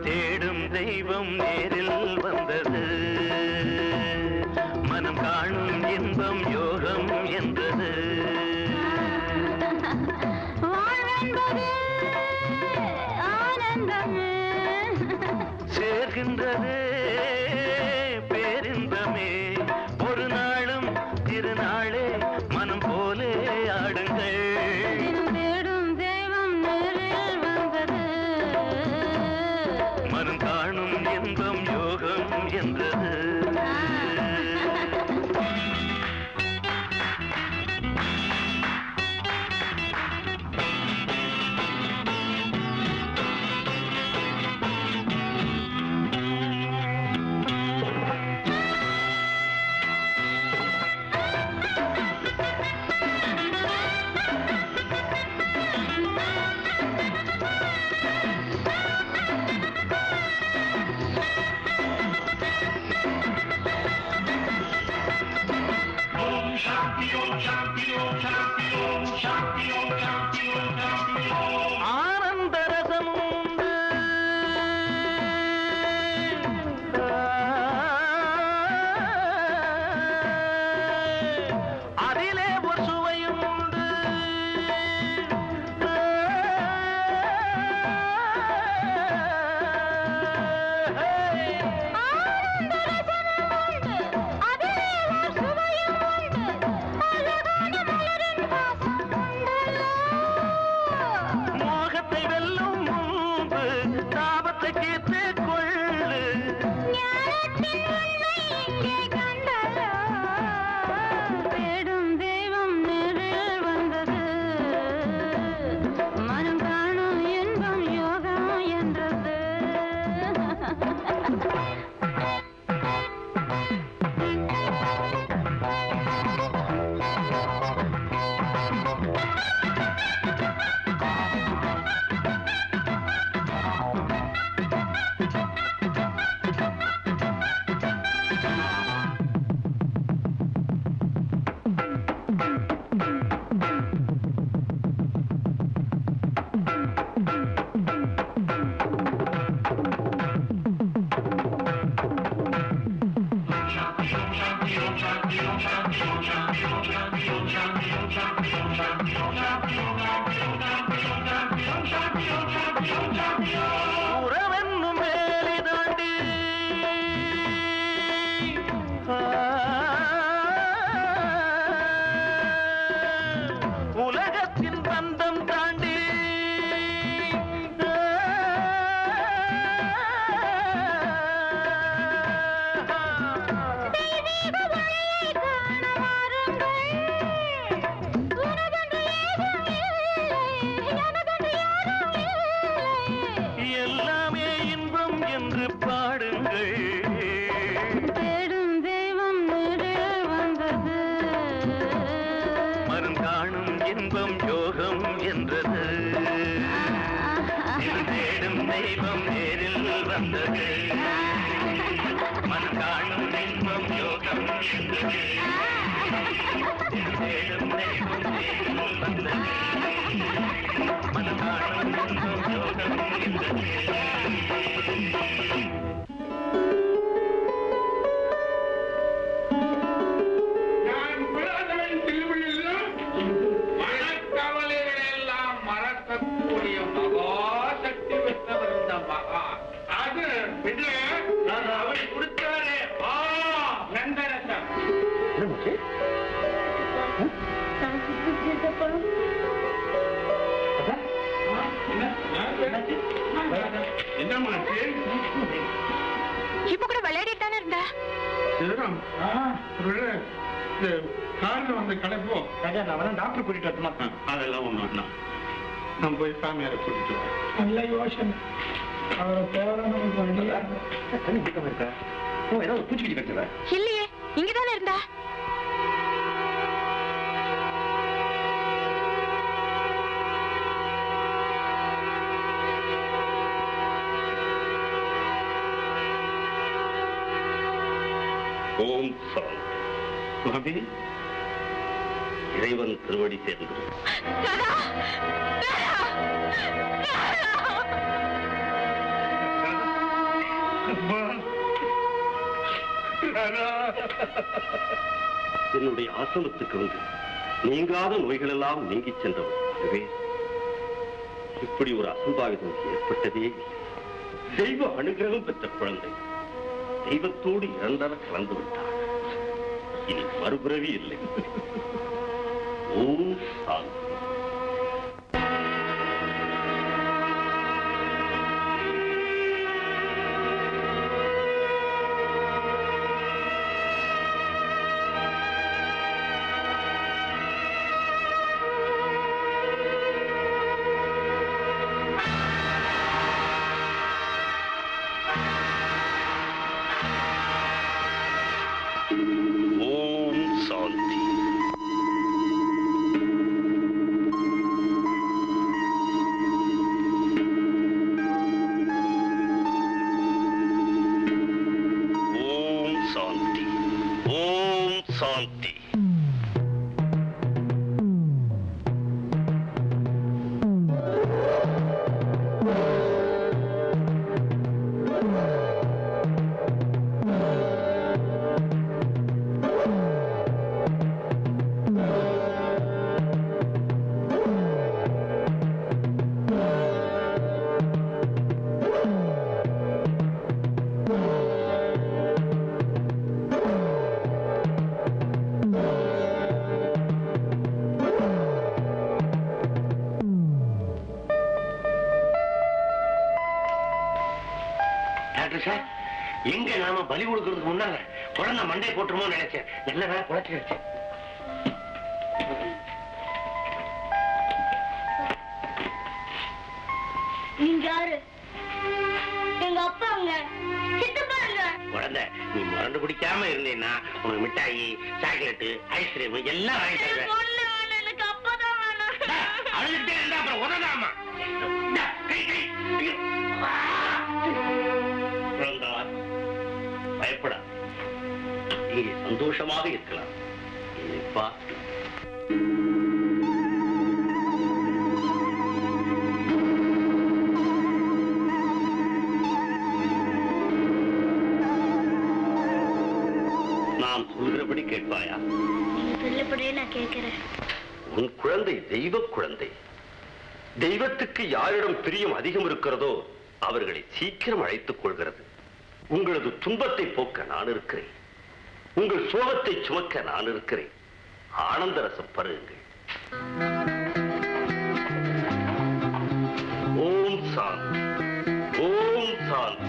தேடும் தெய்வம் நேரில் வந்தது, மனம் காணும் இன்பம் யோகம் என்றது. சேர்கின்றது பேரின்பமே, ஒரு நாளும் திருநாளே மனம் போலே ஆடுங்கள். தேடும் தெய்வம் நேரில் வந்தது, மனம் காணும் இன்பம் யோகம் என்றது. இப்ப கூட விளையாடிட்டானே இருந்தா கார்ல வந்து கலைப்போ நான் டாக்டர் கூட்டிட்டு வரணுமா? அதெல்லாம் ஒண்ணு நான் போய் சாமியாரை கூட்டிட்டு வரேன். நல்ல யோசனை. அவரை தேவை நமக்கு வண்டி தண்ணி பக்கமா இருக்கா? ஏதாவது பூச்சிக்கிட்டு கிடைச்சதா? இல்லையே, இங்கதானே இருந்தா. ஓம் சாந்தி. இறைவன் திருவடி சேர்ந்து ராதா! ராதா! என்னுடைய ஆசிரமத்துக்கு வந்து நீங்காத நோய்கள் எல்லாம் நீங்கி சென்றவர். அதுவே இப்படி ஒரு அசம்பாவிதம் ஏற்பட்டதே இல்லை. தெய்வ அனுகிரகம் பெற்ற குழந்தை தெய்வத்தோடு இரண்டர கலந்து விட்டார். இனி மறுபிறவி இல்லை. ஓம் சாந்தி. ஓம் சாந்தி. ஓம் சாந்தி. ஓம் சாந்தி. சார், எங்க நாம பலி கொடுக்கறதுக்கு முன்னால குழந்தை மண்டை போட்டுருமோ நினைச்சேன். நல்ல வேலை குழச்சிருச்சு. நீங்க யாரு? எங்க அப்பாங்க, சித்தப்பாங்க. குழந்தை, நீ முரண்டு பிடிக்காம இருந்தேன்னா உனக்கு மிட்டாயி, சாக்லேட்டு, ஐஸ்கிரீம் எல்லாம் வாங்கி தருவேன். பொண்ணு வேணும், எனக்கு அப்பா தான் வேணும். அழுதுட்டே இருந்தா அப்புறம் உதவாமா. பயப்படா, நீ சந்தோஷமாக இருக்கலாம். ஏப்பா, நான் சொல்கிறபடி கேட்பாயா? நீங்க சொல்லப்படியே நான் கேட்கிறேன். உன் குழந்தை தெய்வ குழந்தை. தெய்வத்துக்கு யாரிடம் பிரியம் அதிகம் இருக்கிறதோ அவர்களை சீக்கிரம் அழைத்துக் கொள்கிறது. உங்களது துன்பத்தை போக்க நான் இருக்கிறேன். உங்கள் சோகத்தை சுமக்க நான் இருக்கிறேன். ஆனந்த ரசம் பருகுங்கள். ஓம் சாந்தி. ஓம் சாந்தி.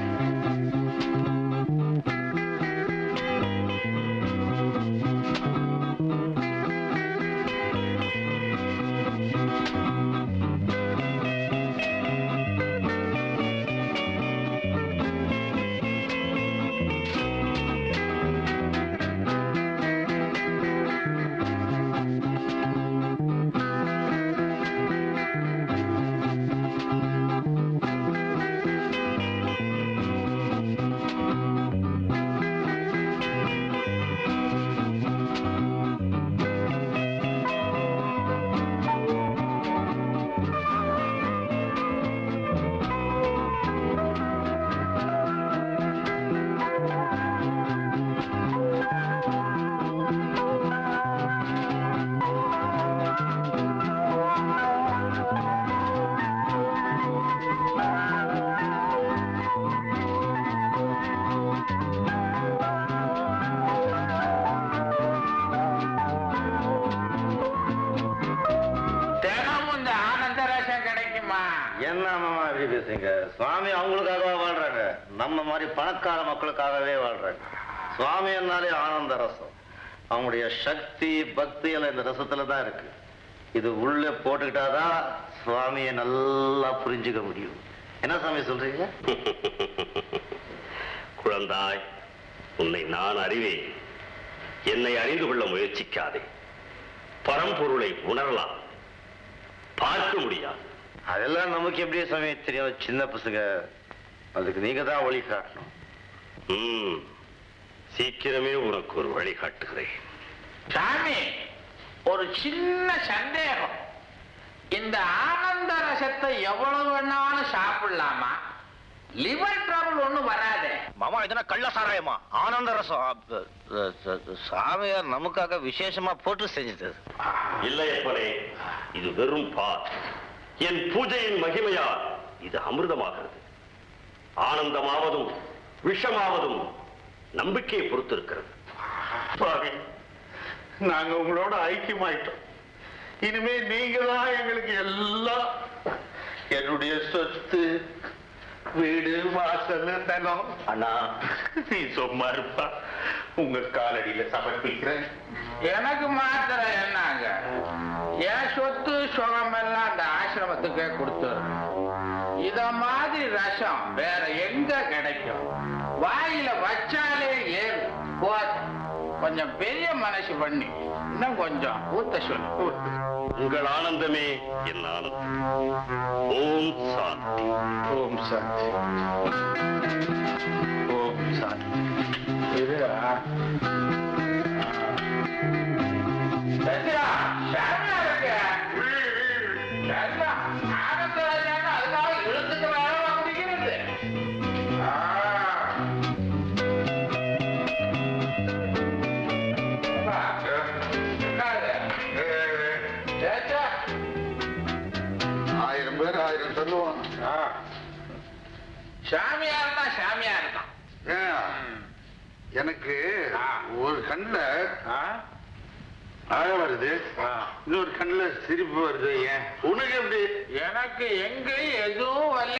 சுவாமி அவங்களுக்காக வாழ்றாங்க, நம்ம மாதிரி பணக்கார மக்களுக்காகவே வாழ்றாங்க. சுவாமி என்னாலே ஆனந்த ரசம். அவங்களுடைய சக்தி பக்தி எல்லாம் இந்த ரசத்துல தான் இருக்கு. இது உள்ள போட்டுக்கிட்டாதான் சுவாமியை நல்லா புரிஞ்சுக்க முடியும். என்ன சாமி சொல்றீங்க? குழந்தாய், உன்னை நான் அறிவேன். என்னை அறிந்து கொள்ள முயற்சிக்காதே. பரம்பொருளை உணரலாம், பார்க்க முடியாது. அதெல்லாம் நமக்கு எப்படியே சாமி தெரியும், சின்ன பசங்க. அதுக்கு நீங்க தான் வழி காட்டணும். சீக்கிரமே உனக்கு ஒரு வழி காட்டுகிறேன். சாமி, ஒரு சின்ன சந்தேகம். இந்த ஆனந்த ரசத்தை எவ்வளவு வேணாலும் சாப்பிடலாமா? லிவர் ட்ரபிள் ஒண்ணும் வராதே. மாமா, இதெல்லாம் கள்ள சாராயமா? ஆனந்த ரசம் சாமியார் நமக்காக விசேஷமா போட்டு செஞ்சது. இல்லையப்பனே, இது வெறும் பால். என் பூஜையின் மகிமையால் இது அமிர்தமாகிறது. ஆனந்தமாவதும் விஷமாவதும் நம்பிக்கையை பொறுத்திருக்கிறது. நாங்க உங்களோட ஐக்கியமாயிட்டோம். இனிமே நீங்க தான் எங்களுக்கு எல்லாம். என்னுடைய சொத்து, வீடு, வாசல், நிலம். அண்ணா, நீ சும்மா இருப்பா. உங்க காலடியில சமர்ப்பிக்கிறேன். எனக்கு மாத்திர என்னங்க, என் சொத்து சுகம் எல்லாம் அந்த ஆசிரமத்துக்கே கொடுத்துரும். இத மாதிரி ரசம் வேற எங்க கிடைக்கும்? வாயில வச்சாலே ஏறும். கொஞ்சம் பெரிய மனசு பண்ணி இன்னும் கொஞ்சம் ஊத்த சொல்லு. உங்கள் ஆனந்தமே என் ஆனந்தம். ஓம் சாந்தி. ஓம் சாந்தி. ஓம் சாந்தி. அதுக்காக எழுத்துக்கு வேற முடிகிறது. ஆயிரம் பேர் ஆயிரம் சொல்லுவான். சாமியார் தான் சாமியார் தான். எனக்கு ஒரு கண்ணுல அழ வருது, இன்னொரு கண்ணுல சிரிப்பு வருது. ஏன் உனக்கு எப்படி? எனக்கு எங்க எதுவும் வரல.